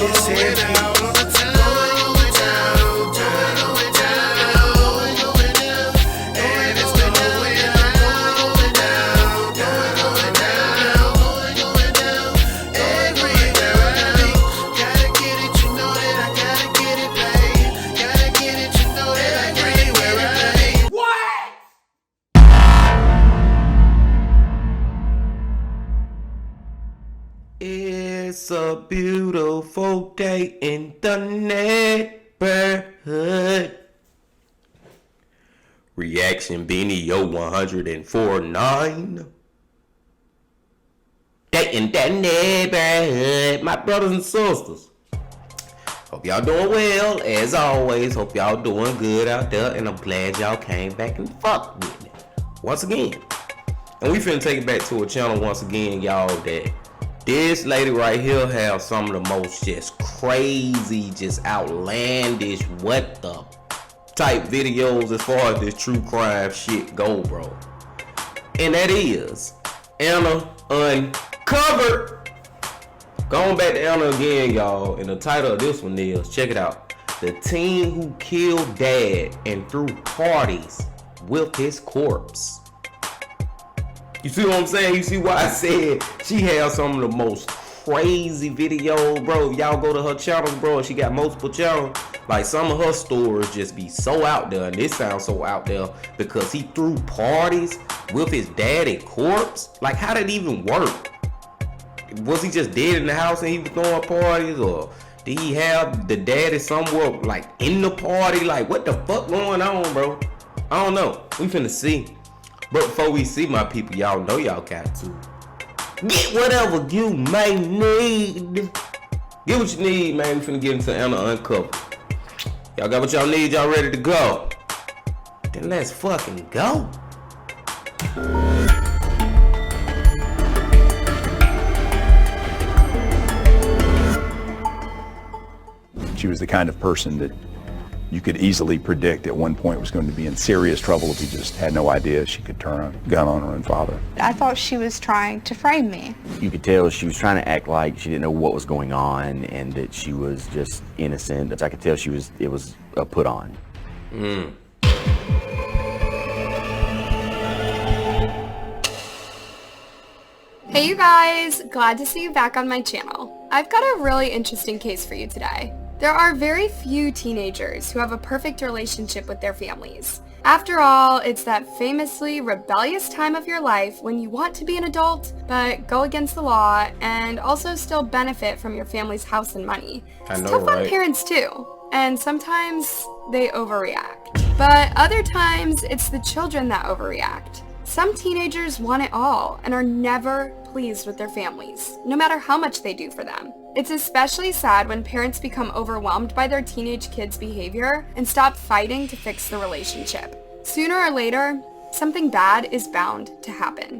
It's heavy. It's a beautiful day in the neighborhood. Reaction Beanie, yo, 104.9. Day in the neighborhood, my brothers and sisters. Hope y'all doing well, as always. Hope y'all doing good out there, and I'm glad y'all came back and fucked with me once again. And we finna take it back to a channel once again, y'all, that this lady right here has some of the most just crazy, just outlandish, what the type videos as far as this true crime shit go, bro. And that is Anna Uncovered. Going back to Anna again, y'all, and the title of this one is, check it out, The Teen Who Killed Dad and Threw Parties with His Corpse. You see what I'm saying? You see why I said she has some of the most crazy videos, bro. Y'all go to her channels, bro, and she got multiple channels. Like, some of her stories just be so out there, and this sounds so out there because he threw parties with his daddy corpse. Like, how did it even work? Was he just dead in the house and he was throwing parties, or did he have the daddy somewhere like in the party? Like, what the fuck going on, bro? I don't know. We finna see. But before we see, my people, y'all know y'all got to get whatever you may need. Get what you need, man. We finna get into Anna Uncovered. Y'all got what y'all need, y'all ready to go? Then let's fucking go. She was the kind of person that you could easily predict at one point was going to be in serious trouble if he just had no idea she could turn a gun on her own father. I thought she was trying to frame me. You could tell she was trying to act like she didn't know what was going on and that she was just innocent. I could tell it was a put on. Hey you guys, glad to see you back on my channel. I've got a really interesting case for you today. There are very few teenagers who have a perfect relationship with their families. After all, it's that famously rebellious time of your life when you want to be an adult, but go against the law and also still benefit from your family's house and money. I know, it's tough right? on parents too, and sometimes they overreact. But other times, it's the children that overreact. Some teenagers want it all and are never pleased with their families, no matter how much they do for them. It's especially sad when parents become overwhelmed by their teenage kids' behavior and stop fighting to fix the relationship. Sooner or later, something bad is bound to happen.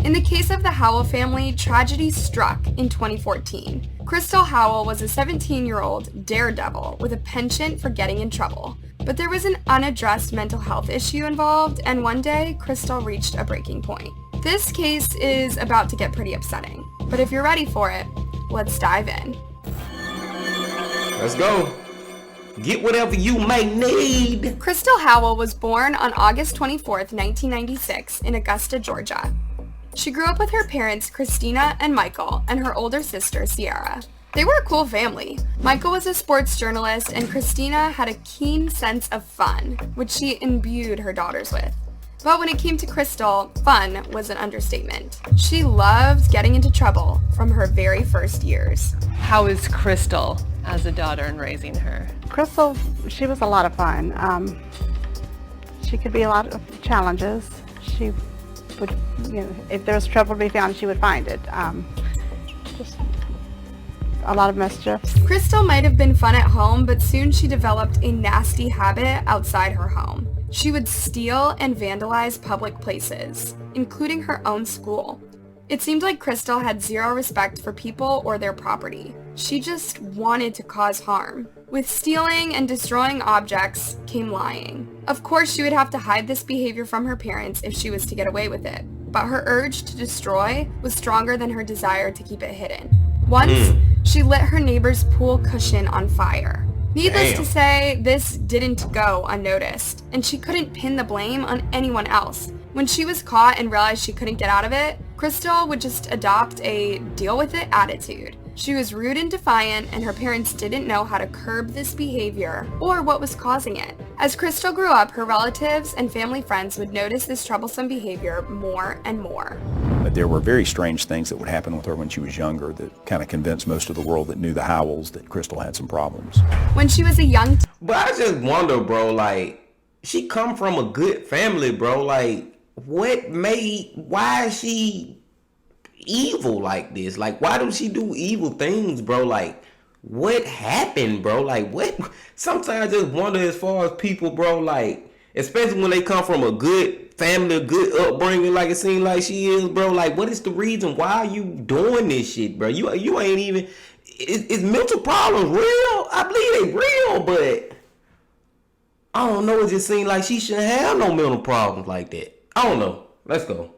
In the case of the Howell family, tragedy struck in 2014. Crystal Howell was a 17-year-old daredevil with a penchant for getting in trouble. But there was an unaddressed mental health issue involved, and one day, Crystal reached a breaking point. This case is about to get pretty upsetting, but if you're ready for it, let's dive in. Let's go. Get whatever you may need. Crystal Howell was born on August 24th, 1996 in Augusta, Georgia. She grew up with her parents, Kristina and Michael, and her older sister, Sierra. They were a cool family. Michael was a sports journalist, and Kristina had a keen sense of fun, which she imbued her daughters with. But when it came to Crystal, fun was an understatement. She loved getting into trouble from her very first years. How is Crystal as a daughter and raising her? Crystal, she was a lot of fun. She could be a lot of challenges. She would, if there was trouble to be found, she would find it. Just a lot of mischief. Crystal might have been fun at home, but soon she developed a nasty habit outside her home. She would steal and vandalize public places, including her own school. It seemed like Crystal had zero respect for people or their property. She just wanted to cause harm. With stealing and destroying objects came lying. Of course, she would have to hide this behavior from her parents if she was to get away with it. But her urge to destroy was stronger than her desire to keep it hidden. Once, she lit her neighbor's pool cushion on fire. Needless to say, this didn't go unnoticed, and she couldn't pin the blame on anyone else. When she was caught and realized she couldn't get out of it, Crystal would just adopt a deal-with-it attitude. She was rude and defiant, and her parents didn't know how to curb this behavior or what was causing it. As Crystal grew up, her relatives and family friends would notice this troublesome behavior more and more. But there were very strange things that would happen with her when she was younger that kind of convinced most of the world that knew the Howells that Crystal had some problems. When she was a young But I just wonder, bro, like, she come from a good family, bro. Like, why is she evil like this? Like, why do she do evil things, bro? Like, what happened, bro? Like, what? Sometimes I just wonder as far as people, bro, like, especially when they come from a good family, a good upbringing, like it seems like she is, bro. Like, what is the reason? Why are you doing this shit, bro? You ain't even, is mental problems real? I believe they real, but I don't know. It just seems like she shouldn't have no mental problems like that. I don't know. Let's go.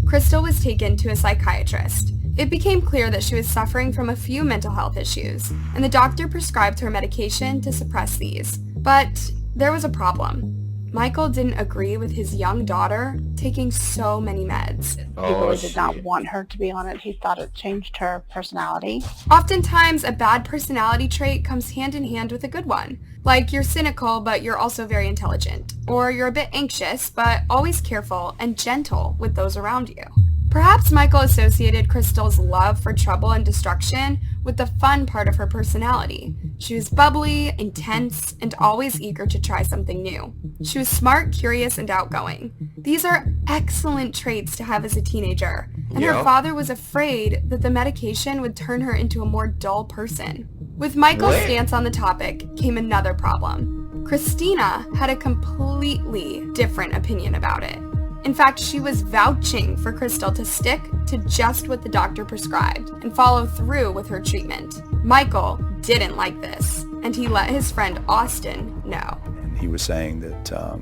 Crystal was taken to a psychiatrist. It became clear that she was suffering from a few mental health issues, and the doctor prescribed her medication to suppress these. But there was a problem. Michael didn't agree with his young daughter taking so many meds. He really did not want her to be on it. He thought it changed her personality. Oftentimes, a bad personality trait comes hand in hand with a good one. Like, you're cynical, but you're also very intelligent. Or you're a bit anxious, but always careful and gentle with those around you. Perhaps Michael associated Crystal's love for trouble and destruction with the fun part of her personality. She was bubbly, intense, and always eager to try something new. She was smart, curious, and outgoing. These are excellent traits to have as a teenager, and her father was afraid that the medication would turn her into a more dull person. With Michael's stance on the topic came another problem. Kristina had a completely different opinion about it. In fact, she was vouching for Crystal to stick to just what the doctor prescribed and follow through with her treatment. Michael didn't like this, and he let his friend Austin know. And he was saying that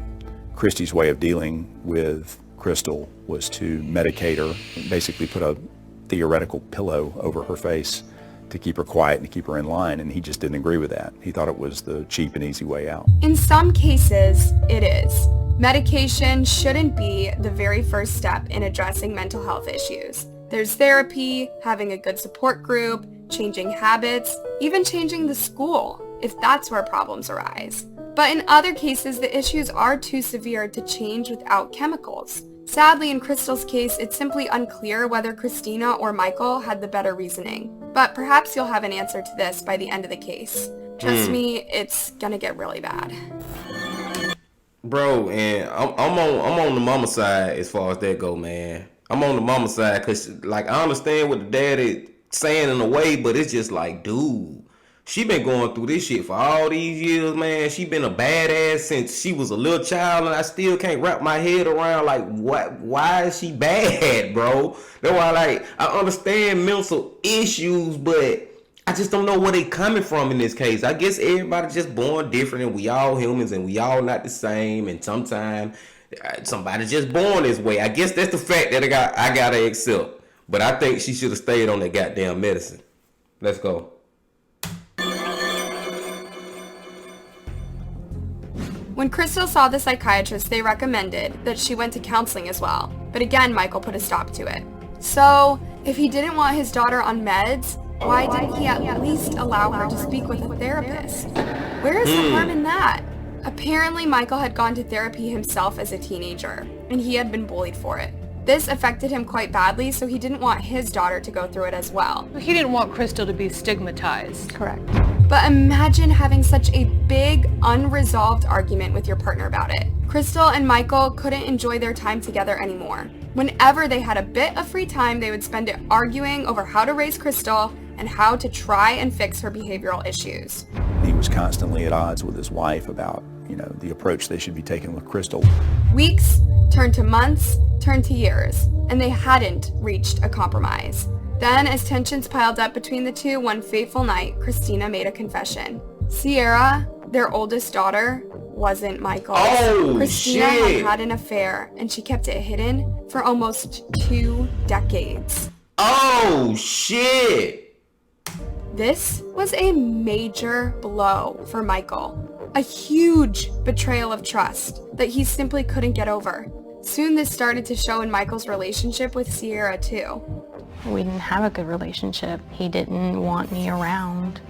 Christy's way of dealing with Crystal was to medicate her, basically put a theoretical pillow over her face to keep her quiet and to keep her in line, and he just didn't agree with that. He thought it was the cheap and easy way out. In some cases, it is. Medication shouldn't be the very first step in addressing mental health issues. There's therapy, having a good support group, changing habits, even changing the school, if that's where problems arise. But in other cases, the issues are too severe to change without chemicals. Sadly, in Crystal's case, it's simply unclear whether Kristina or Michael had the better reasoning. But perhaps you'll have an answer to this by the end of the case. Trust me, it's gonna get really bad. Bro, and I'm on the mama side as far as that go, man. I'm on the mama side because, like, I understand what the dad is saying in a way, but it's just like, dude, she been going through this shit for all these years, man. She been a badass since she was a little child, and I still can't wrap my head around, like, why is she bad, bro? That's why, like, I understand mental issues, but I just don't know where they coming from in this case. I guess everybody just born different, and we all humans, and we all not the same, and sometimes somebody just born this way. I guess that's the fact that I gotta accept. But I think she should have stayed on that goddamn medicine. Let's go. When Crystal saw the psychiatrist, they recommended that she went to counseling as well. But again, Michael put a stop to it. So, if he didn't want his daughter on meds, why didn't he at least allow her to speak with a therapist? Where is the harm in that? Apparently, Michael had gone to therapy himself as a teenager, and he had been bullied for it. This affected him quite badly, so he didn't want his daughter to go through it as well. He didn't want Crystal to be stigmatized. Correct. But imagine having such a big, unresolved argument with your partner about it. Crystal and Michael couldn't enjoy their time together anymore. Whenever they had a bit of free time, they would spend it arguing over how to raise Crystal and how to try and fix her behavioral issues. He was constantly at odds with his wife about, the approach they should be taking with Crystal. Weeks turned to months, turned to years, and they hadn't reached a compromise. Then, as tensions piled up between the two, one fateful night, Kristina made a confession. Sierra, their oldest daughter, wasn't Michael's. Oh, Kristina had an affair, and she kept it hidden for almost 2 decades. Oh, shit. This was a major blow for Michael. A huge betrayal of trust that he simply couldn't get over. Soon this started to show in Michael's relationship with Sierra too. We didn't have a good relationship. He didn't want me around.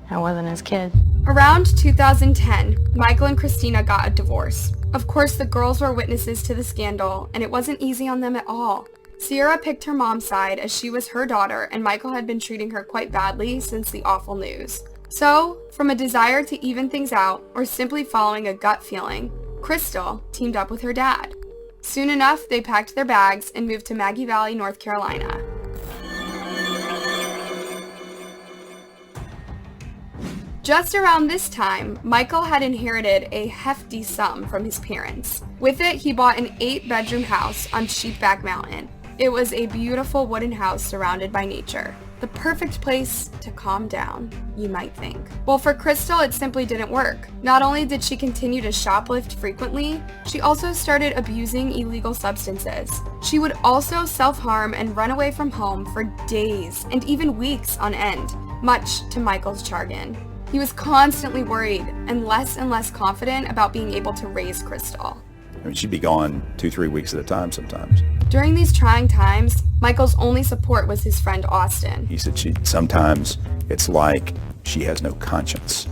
I wasn't his kid. Around 2010, Michael and Kristina got a divorce. Of course, the girls were witnesses to the scandal, and it wasn't easy on them at all. Sierra picked her mom's side as she was her daughter, and Michael had been treating her quite badly since the awful news. So, from a desire to even things out, or simply following a gut feeling, Crystal teamed up with her dad. Soon enough, they packed their bags and moved to Maggie Valley, North Carolina. Just around this time, Michael had inherited a hefty sum from his parents. With it, he bought an 8-bedroom house on Sheepback Mountain. It was a beautiful wooden house surrounded by nature. The perfect place to calm down, you might think. Well, for Crystal, it simply didn't work. Not only did she continue to shoplift frequently, she also started abusing illegal substances. She would also self-harm and run away from home for days and even weeks on end, much to Michael's chagrin. He was constantly worried and less confident about being able to raise Crystal. I mean, she'd be gone 2-3 weeks at a time sometimes. During these trying times, Michael's only support was his friend Austin. He said sometimes it's like she has no conscience.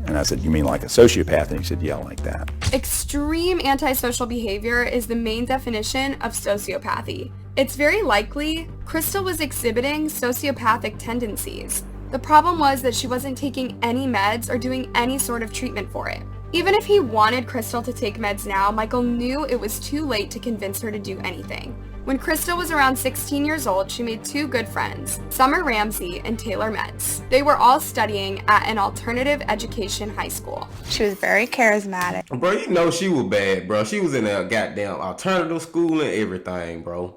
And I said, you mean like a sociopath? And he said, yeah, like that. Extreme antisocial behavior is the main definition of sociopathy. It's very likely Crystal was exhibiting sociopathic tendencies. The problem was that she wasn't taking any meds or doing any sort of treatment for it. Even if he wanted Crystal to take meds now, Michael knew it was too late to convince her to do anything. When Crystal was around 16 years old, she made 2 good friends, Summer Ramsey and Taylor Metz. They were all studying at an alternative education high school. She was very charismatic. Bro, you know she was bad, bro. She was in a goddamn alternative school and everything, bro.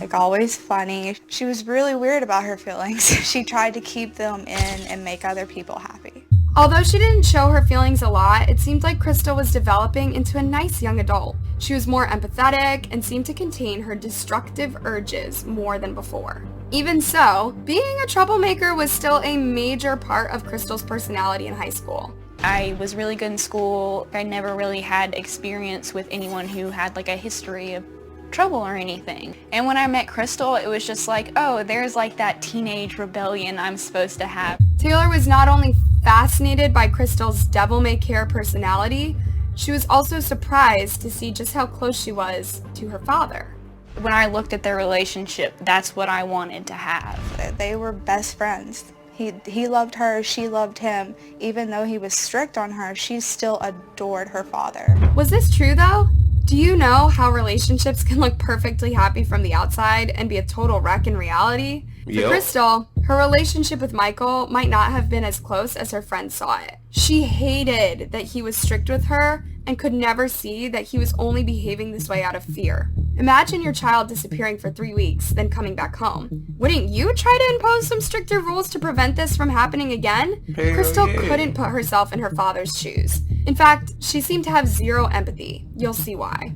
Like, always funny. She was really weird about her feelings. She tried to keep them in and make other people happy. Although she didn't show her feelings a lot, it seemed like Crystal was developing into a nice young adult. She was more empathetic and seemed to contain her destructive urges more than before. Even so, being a troublemaker was still a major part of Crystal's personality in high school. I was really good in school. I never really had experience with anyone who had like a history of trouble or anything. And when I met Crystal, it was just like, oh, there's like that teenage rebellion I'm supposed to have. Taylor was not only fascinated by Crystal's devil-may-care personality, she was also surprised to see just how close she was to her father. When I looked at their relationship, that's what I wanted to have. They were best friends. He loved her, she loved him. Even though he was strict on her, she still adored her father. Was this true though? Do you know how relationships can look perfectly happy from the outside and be a total wreck in reality? For Crystal, her relationship with Michael might not have been as close as her friends saw it. She hated that he was strict with her and could never see that he was only behaving this way out of fear. Imagine your child disappearing for 3 weeks, then coming back home. Wouldn't you try to impose some stricter rules to prevent this from happening again? Crystal couldn't put herself in her father's shoes. In fact, she seemed to have zero empathy. You'll see why.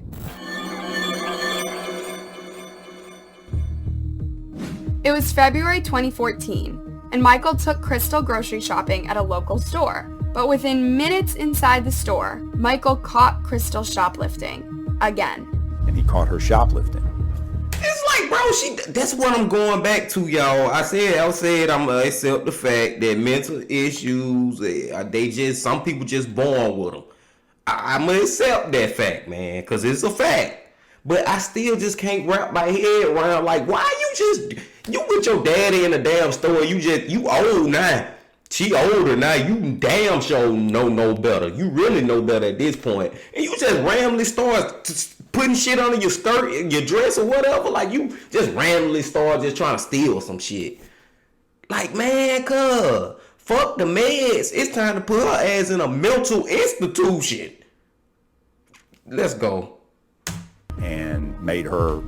It was February 2014, and Michael took Crystal grocery shopping at a local store. But within minutes inside the store, Michael caught Crystal shoplifting. Again. And he caught her shoplifting. It's like, bro, that's what I'm going back to, y'all. I said I'm gonna accept the fact that mental issues, some people just born with them. I'm gonna accept that fact, man, because it's a fact. But I still just can't wrap my head around, like, why you with your daddy in the damn store, you old now. She older now, you damn sure know no better. You really know better at this point. And you just randomly start putting shit under your skirt, your dress or whatever. Like, you just randomly start just trying to steal some shit. Like, man, fuck the meds. It's time to put her ass in a mental institution. Let's go. And made her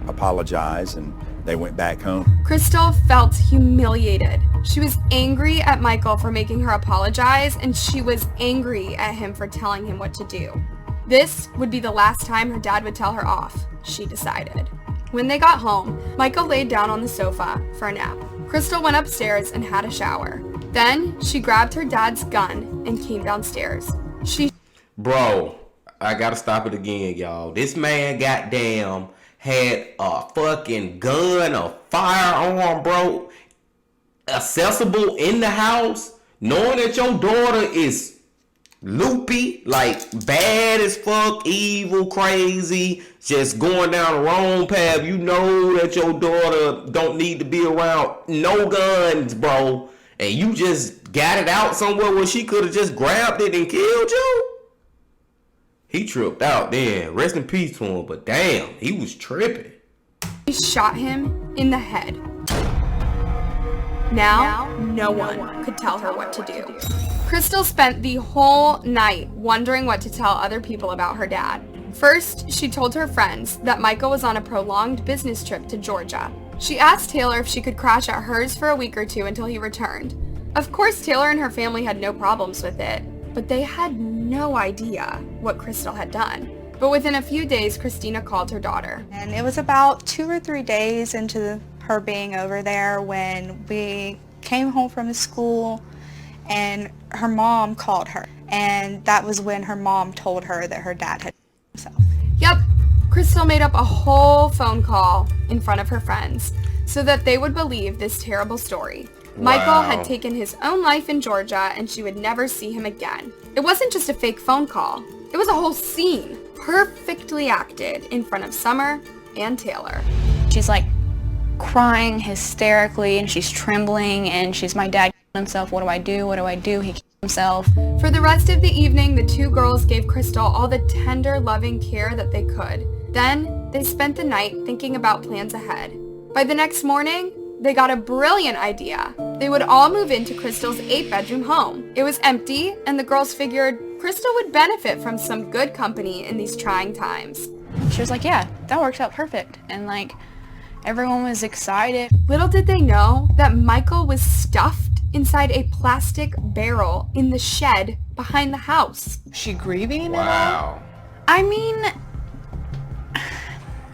apologize, and they went back home. Crystal felt humiliated. She was angry at Michael for making her apologize, and she was angry at him for telling him what to do. This would be the last time her dad would tell her off, she decided. When they got home, Michael laid down on the sofa for a nap. Crystal went upstairs and had a shower. Then she grabbed her dad's gun and came downstairs. Bro, I gotta stop it again, y'all. This man goddamn had a fucking gun, a firearm, bro, accessible in the house, knowing that your daughter is loopy, like bad as fuck, evil, crazy, just going down the wrong path. You know that your daughter don't need to be around no guns, bro, and you just got it out somewhere where she could have just grabbed it and killed you. He tripped out then. Rest in peace to him, but damn, he was tripping. She shot him in the head. Now, no one could tell her what to do. Crystal spent the whole night wondering what to tell other people about her dad. First, she told her friends that Michael was on a prolonged business trip to Georgia. She asked Taylor if she could crash at hers for a week or two until he returned. Of course, Taylor and her family had no problems with it, but they had no idea what Crystal had done. But within a few days, Kristina called her daughter. And it was about 2 or 3 days into her being over there when we came home from school and her mom called her. And that was when her mom told her that her dad had himself. Yep, Crystal made up a whole phone call in front of her friends so that they would believe this terrible story. Michael had taken his own life in Georgia and she would never see him again. It wasn't just a fake phone call. It was a whole scene, perfectly acted in front of Summer and Taylor. She's like crying hysterically and she's trembling and she's, my dad killed himself. What do I do? What do I do? He killed himself. For the rest of the evening, the two girls gave Crystal all the tender, loving care that they could. Then they spent the night thinking about plans ahead. By the next morning, they got a brilliant idea. They would all move into Crystal's 8-bedroom home. It was empty, and the girls figured Crystal would benefit from some good company in these trying times. She was like, yeah, that works out perfect. And like, everyone was excited. Little did they know that Michael was stuffed inside a plastic barrel in the shed behind the house. Is she grieving? Wow. I mean,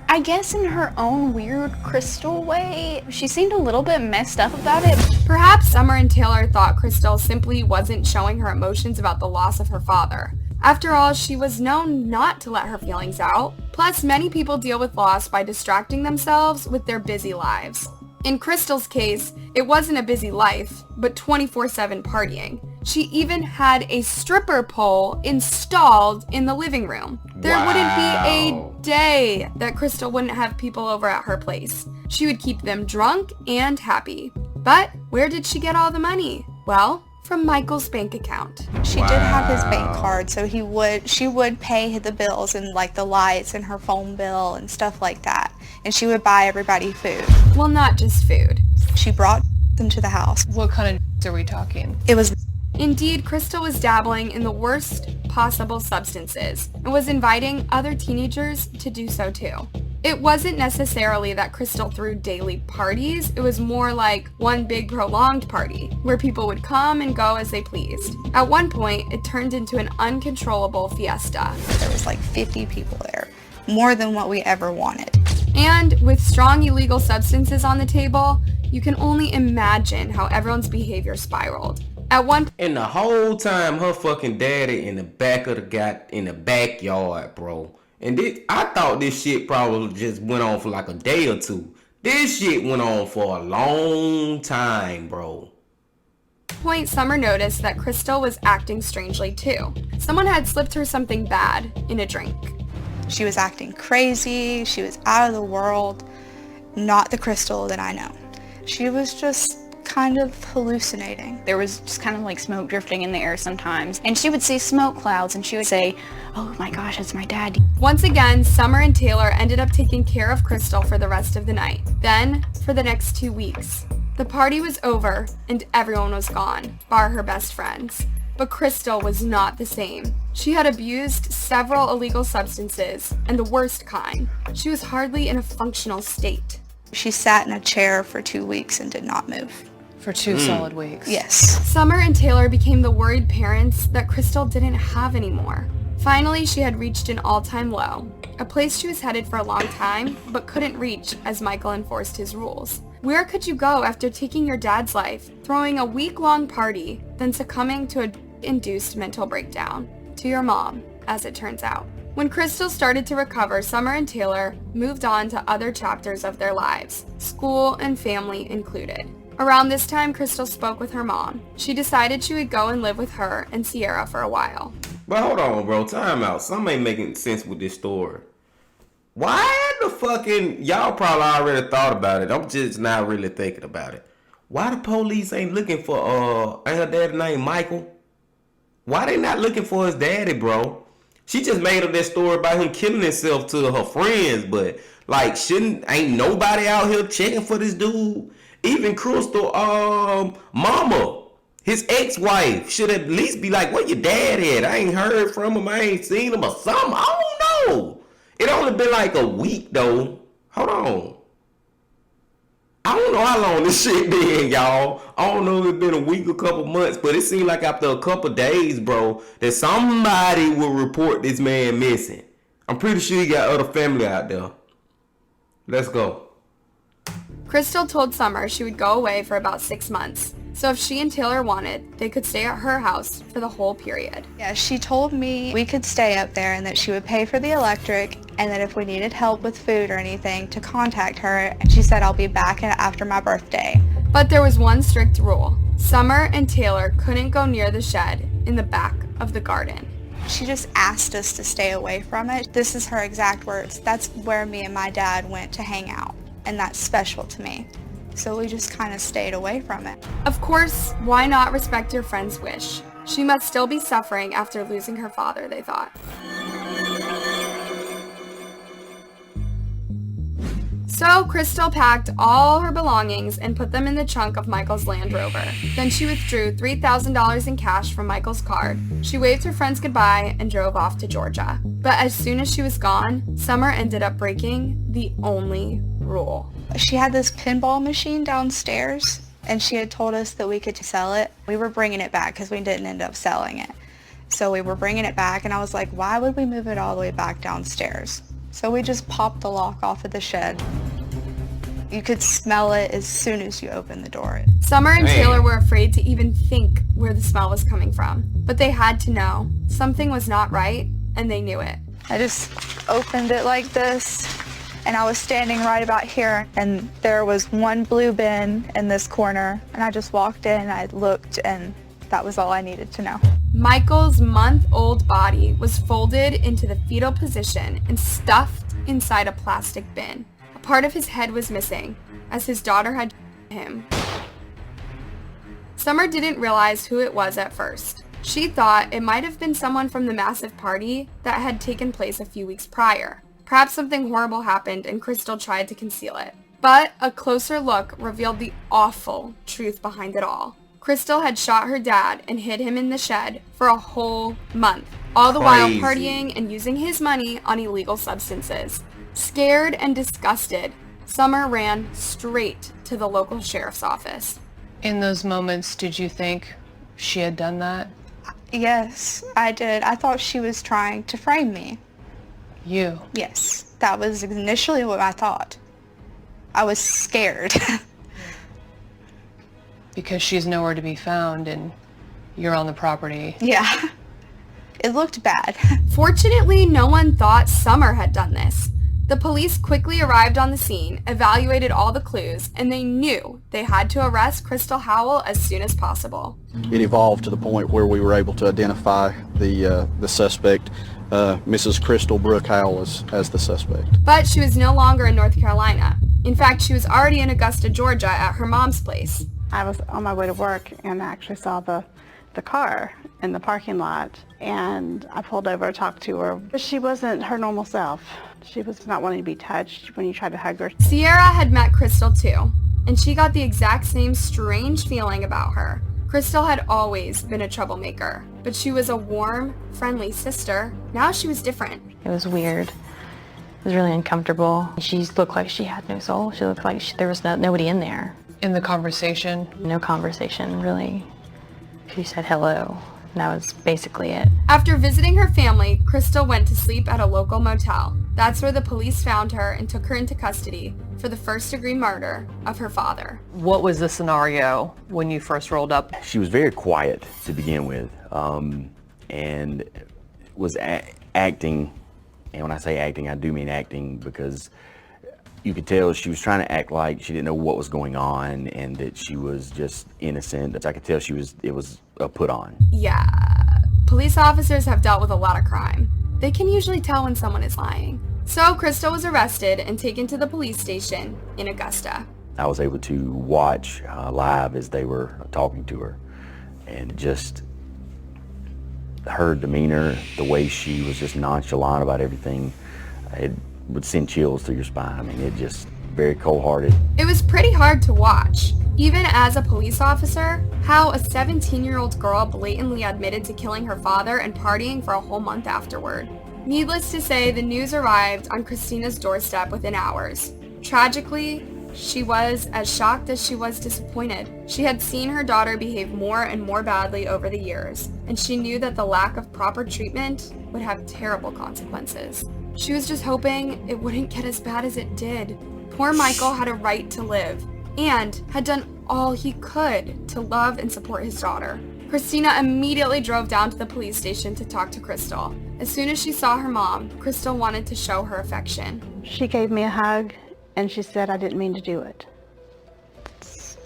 I guess in her own weird Crystal way, she seemed a little bit messed up about it. Perhaps Summer and Taylor thought Crystal simply wasn't showing her emotions about the loss of her father. After all, she was known not to let her feelings out. Plus, many people deal with loss by distracting themselves with their busy lives. In Crystal's case, it wasn't a busy life, but 24/7 partying. She even had a stripper pole installed in the living room. There wouldn't be a day that Crystal wouldn't have people over at her place. She would keep them drunk and happy. But where did she get all the money? Well, from Michael's bank account. She did have his bank card, so she would pay the bills and like the lights and her phone bill and stuff like that. And she would buy everybody food. Well, not just food. She brought them to the house. What kind of are we talking? It was Indeed, Crystal was dabbling in the worst possible substances and was inviting other teenagers to do so too. It wasn't necessarily that Crystal threw daily parties, it was more like one big prolonged party, where people would come and go as they pleased. At one point, it turned into an uncontrollable fiesta. There was like 50 people there, more than what we ever wanted. And with strong illegal substances on the table, you can only imagine how everyone's behavior spiraled. And the whole time, her fucking daddy in the back of in the backyard, bro. And I thought this shit probably just went on for like a day or two. This shit went on for a long time, bro. At one point, Summer noticed that Crystal was acting strangely too. Someone had slipped her something bad in a drink. She was acting crazy. She was out of the world. Not the Crystal that I know. She was just kind of hallucinating. There was just kind of like smoke drifting in the air sometimes. And she would see smoke clouds and she would say, oh my gosh, it's my dad. Once again, Summer and Taylor ended up taking care of Crystal for the rest of the night. Then, for the next 2 weeks. The party was over and everyone was gone, bar her best friends. But Crystal was not the same. She had abused several illegal substances, and the worst kind. She was hardly in a functional state. She sat in a chair for 2 weeks and did not move. For 2 solid weeks. Yes. Summer and Taylor became the worried parents that Crystal didn't have anymore. Finally, she had reached an all-time low, a place she was headed for a long time, but couldn't reach as Michael enforced his rules. Where could you go after taking your dad's life, throwing a week-long party, then succumbing to an induced mental breakdown? To your mom, as it turns out. When Crystal started to recover, Summer and Taylor moved on to other chapters of their lives, school and family included. Around this time, Crystal spoke with her mom. She decided she would go and live with her and Sierra for a while. But hold on, bro. Time out. Something ain't making sense with this story. Why the fucking... Y'all probably already thought about it. I'm just not really thinking about it. Why the police ain't looking for, ain't her daddy named Michael? Why they not looking for his daddy, bro? She just made up that story about him killing himself to her friends, but, like, ain't nobody out here checking for this dude? Even Crystal, mama, his ex-wife, should at least be like, where your dad at? I ain't heard from him, I ain't seen him or something. I don't know. It only been like a week, though. Hold on. I don't know how long this shit been, y'all. I don't know if it's been a week or a couple months, but it seemed like after a couple days, bro, that somebody will report this man missing. I'm pretty sure he got other family out there. Let's go. Crystal told Summer she would go away for about 6 months, so if she and Taylor wanted, they could stay at her house for the whole period. Yeah, she told me we could stay up there and that she would pay for the electric and that if we needed help with food or anything to contact her. And she said I'll be back after my birthday. But there was one strict rule. Summer and Taylor couldn't go near the shed in the back of the garden. She just asked us to stay away from it. This is her exact words. That's where me and my dad went to hang out, and that's special to me. So we just kind of stayed away from it. Of course, why not respect your friend's wish? She must still be suffering after losing her father, they thought. So Crystal packed all her belongings and put them in the trunk of Michael's Land Rover. Then she withdrew $3,000 in cash from Michael's card. She waved her friends goodbye and drove off to Georgia. But as soon as she was gone, Summer ended up breaking the only rule. She had this pinball machine downstairs, and she had told us that we could sell it. We were bringing it back because we didn't end up selling it. So we were bringing it back, and I was like, why would we move it all the way back downstairs? So we just popped the lock off of the shed. You could smell it as soon as you opened the door. Summer and Taylor were afraid to even think where the smell was coming from. But they had to know. Something was not right, and they knew it. I just opened it like this, and I was standing right about here, and there was one blue bin in this corner, and I just walked in, I looked, and that was all I needed to know. Michael's month-old body was folded into the fetal position and stuffed inside a plastic bin. A part of his head was missing, as his daughter had him. Summer didn't realize who it was at first. She thought it might have been someone from the massive party that had taken place a few weeks prior. Perhaps something horrible happened and Crystal tried to conceal it. But a closer look revealed the awful truth behind it all. Crystal had shot her dad and hid him in the shed for a whole month, all the while partying and using his money on illegal substances. Scared and disgusted, Summer ran straight to the local sheriff's office. In those moments, did you think she had done that? Yes, I did. I thought she was trying to frame me. You? Yes, that was initially what I thought. I was scared. Because she's nowhere to be found and you're on the property. Yeah, it looked bad. Fortunately, no one thought Summer had done this. The police quickly arrived on the scene, evaluated all the clues, and they knew they had to arrest Crystal Howell as soon as possible. It evolved to the point where we were able to identify the suspect, Mrs. Crystal Brooke Howell, as the suspect. But she was no longer in North Carolina. In fact, she was already in Augusta, Georgia at her mom's place. I was on my way to work and I actually saw the car in the parking lot, and I pulled over, talked to her. But she wasn't her normal self. She was not wanting to be touched when you tried to hug her. Sierra had met Crystal too, and she got the exact same strange feeling about her. Crystal had always been a troublemaker, but she was a warm, friendly sister. Now she was different. It was weird. It was really uncomfortable. She looked like she had no soul. She looked like there was nobody in there. In the conversation? No conversation, really. She said hello, and that was basically it. After visiting her family, Crystal went to sleep at a local motel. That's where the police found her and took her into custody for the first-degree murder of her father. What was the scenario when you first rolled up? She was very quiet to begin with, and was acting, and when I say acting, I do mean acting, because you could tell she was trying to act like she didn't know what was going on and that she was just innocent. I could tell it was a put on. Yeah, police officers have dealt with a lot of crime. They can usually tell when someone is lying. So Crystal was arrested and taken to the police station in Augusta. I was able to watch live as they were talking to her, and just her demeanor, the way she was just nonchalant about everything, it would send chills through your spine. I mean, it just very cold-hearted. It was pretty hard to watch. Even as a police officer, how a 17-year-old girl blatantly admitted to killing her father and partying for a whole month afterward. Needless to say, the news arrived on Kristina's doorstep within hours. Tragically, she was as shocked as she was disappointed. She had seen her daughter behave more and more badly over the years, and she knew that the lack of proper treatment would have terrible consequences. She was just hoping it wouldn't get as bad as it did. Poor Michael had a right to live, and had done all he could to love and support his daughter. Kristina immediately drove down to the police station to talk to Crystal. As soon as she saw her mom, Crystal wanted to show her affection. She gave me a hug, and she said I didn't mean to do it. That's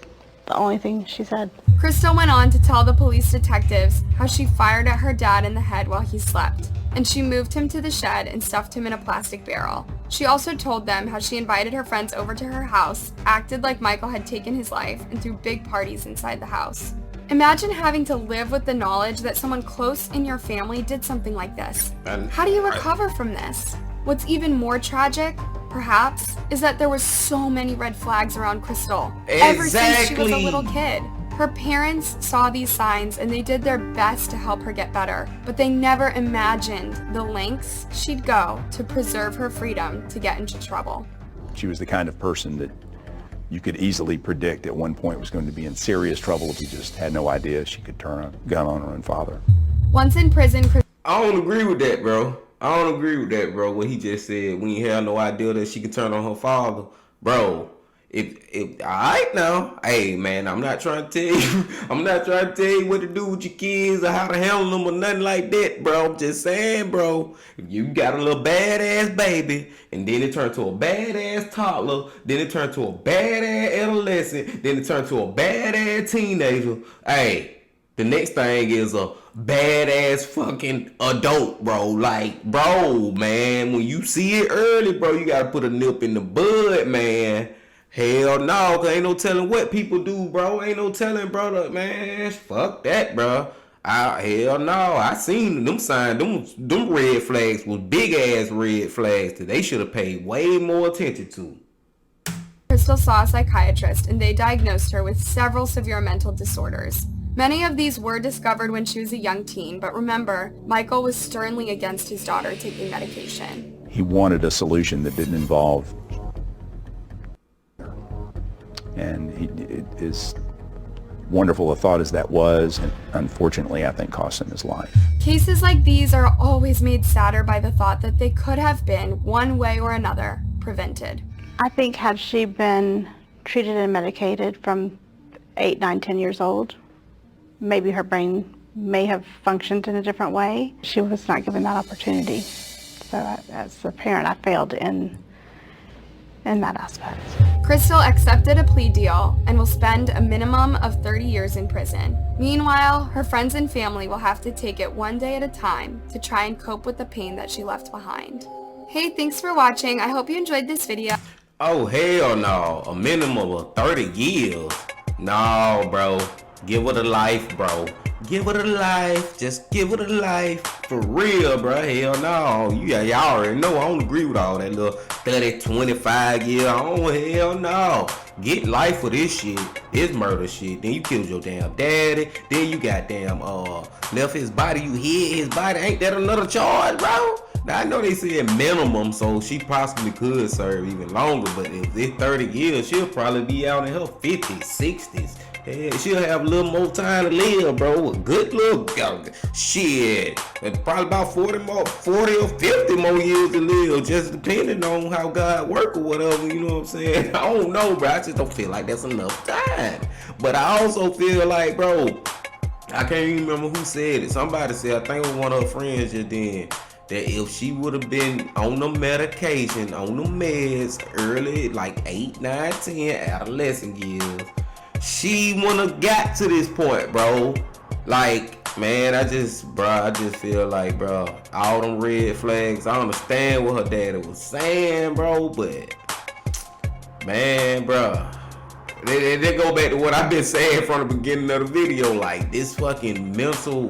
the only thing she said. Crystal went on to tell the police detectives how she fired at her dad in the head while he slept, and she moved him to the shed and stuffed him in a plastic barrel. She also told them how she invited her friends over to her house, acted like Michael had taken his life, and threw big parties inside the house. Imagine having to live with the knowledge that someone close in your family did something like this. How do you recover from this? What's even more tragic, perhaps, is that there were so many red flags around Crystal. Ever since she was a little kid. Her parents saw these signs and they did their best to help her get better, but they never imagined the lengths she'd go to preserve her freedom to get into trouble. She was the kind of person that you could easily predict at one point was going to be in serious trouble if you just had no idea she could turn a gun on her own father. Once in prison, I don't agree with that, bro. What he just said, when you have no idea that she could turn on her father. Bro, if all right now, hey man, I'm not trying to tell you what to do with your kids or how to handle them or nothing like that, bro. I'm just saying, bro, if you got a little badass baby and then it turned to a badass toddler, then it turned to a badass adolescent, then it turned to a badass teenager, hey, the next thing is a badass fucking adult, bro. Like, bro, man, when you see it early, bro, you gotta put a nip in the bud, man. Hell no, cause ain't no telling what people do, bro. Ain't no telling, brother, man. Fuck that, bro. Hell no. I seen them signs. Them red flags was big ass red flags that they should have paid way more attention to. Crystal saw a psychiatrist and they diagnosed her with several severe mental disorders. Many of these were discovered when she was a young teen, but remember, Michael was sternly against his daughter taking medication. He wanted a solution that didn't involve, and as wonderful a thought as that was, and unfortunately I think cost him his life. Cases like these are always made sadder by the thought that they could have been, one way or another, prevented. I think had she been treated and medicated from 8, 9, 10 years old, maybe her brain may have functioned in a different way. She was not given that opportunity. So as a parent, I failed in that aspect. Crystal accepted a plea deal and will spend a minimum of 30 years in prison. Meanwhile, her friends and family will have to take it one day at a time to try and cope with the pain that she left behind. Hey, thanks for watching. I hope you enjoyed this video. Oh, hell no. A minimum of 30 years. No, bro. Give her the life, bro. Give her the life. Just give her the life. For real, bro. Hell no. Y'all already know I don't agree with all that little 30, 25 years. Oh, hell no. get life for this shit. It's murder shit. Then you killed your damn daddy. Then you goddamn left his body. You hid his body. Ain't that another charge, bro? Now I know they said minimum, so she possibly could serve even longer. But if it's 30 years, she'll probably be out in her 50s, 60s. Yeah, she'll have a little more time to live, bro. A good little shit. It's probably about 40 or 50 more years to live, just depending on how God work or whatever, you know what I'm saying? I don't know, bro. I just don't feel like that's enough time. But I also feel like, bro, I can't even remember who said it. Somebody said, I think it was one of her friends just then, that if she would have been on the medication, on the meds early, like 8, 9, 10 adolescent years, she wouldn't have got to this point, bro. Like, man, I just feel like, bro, all them red flags. I understand what her daddy was saying, bro, but, man, bro, they go back to what I've been saying from the beginning of the video. Like, this fucking mental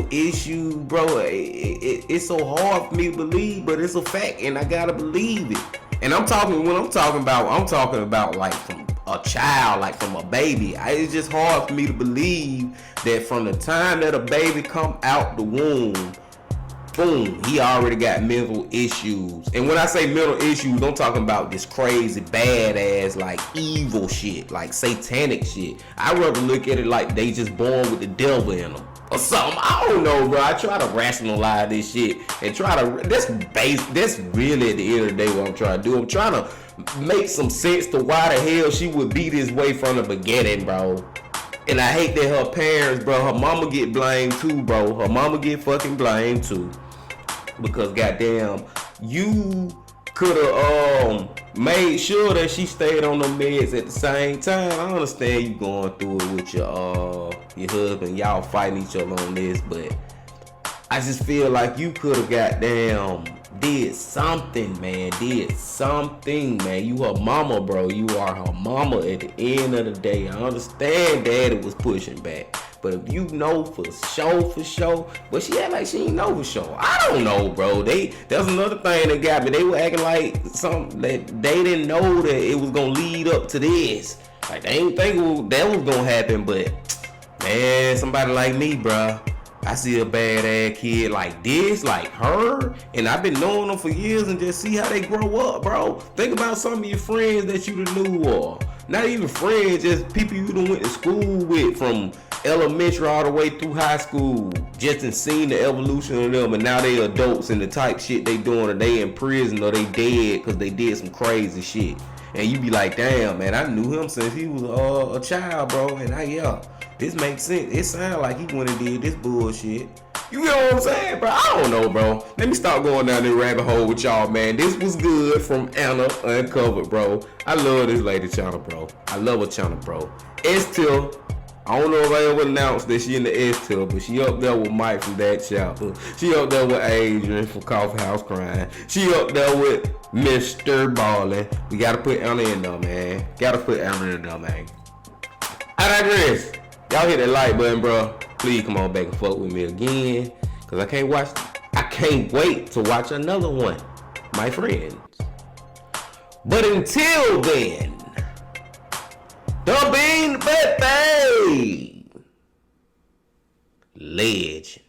issue, bro, it's so hard for me to believe, but it's a fact, and I gotta believe it. And I'm talking about like from a child, like from a baby. It's just hard for me to believe that from the time that a baby come out the womb, boom, he already got mental issues. And when I say mental issues, I'm talking about this crazy, badass, like evil shit, like satanic shit. I'd rather look at it like they just born with the devil in them or something. I don't know, bro. I try to rationalize this shit and that's really at the end of the day what I'm trying to do. I'm trying to make some sense to why the hell she would be this way from the beginning, bro. And I hate that her parents, bro, her mama get blamed too, bro. Her mama get fucking blamed too. Because goddamn, you could have made sure that she stayed on the meds at the same time. I understand you going through it with your husband, y'all fighting each other on this, but I just feel like you could have goddamn did something, man. You her mama, bro. You are her mama at the end of the day. I understand daddy was pushing back, but if you know for sure, but she act like she ain't know for sure. I don't know, bro. That's another thing that got me. They were acting like something that they didn't know that it was gonna lead up to this. Like they didn't think that was gonna happen, but man, somebody like me, bro, I see a badass kid like this, like her, and I've been knowing them for years and just see how they grow up, bro. Think about some of your friends that you done knew, or not even friends, just people you done went to school with from elementary all the way through high school, just and seen the evolution of them, and now they adults and the type shit they doing, or they in prison, or they dead because they did some crazy shit. And you be like, damn, man, I knew him since he was a child, bro. And this makes sense. It sounds like he went and did this bullshit. You know what I'm saying, bro? I don't know, bro. Let me stop going down this rabbit hole with y'all, man. This was good from Anna Uncovered, bro. I love this lady channel, bro. I love her channel, bro. S-Tier. I don't know if I ever announced that she in the S-Tier, but she up there with Mike from that chapter. She up there with Adrian from Coffee House Crime. She up there with Mr. Ballin'. We gotta put Anna in there, man. I digress. Y'all hit that like button, bro. Please come on back and fuck with me again, cause I can't wait to watch another one, my friends. But until then, the Bean Birthday Legend.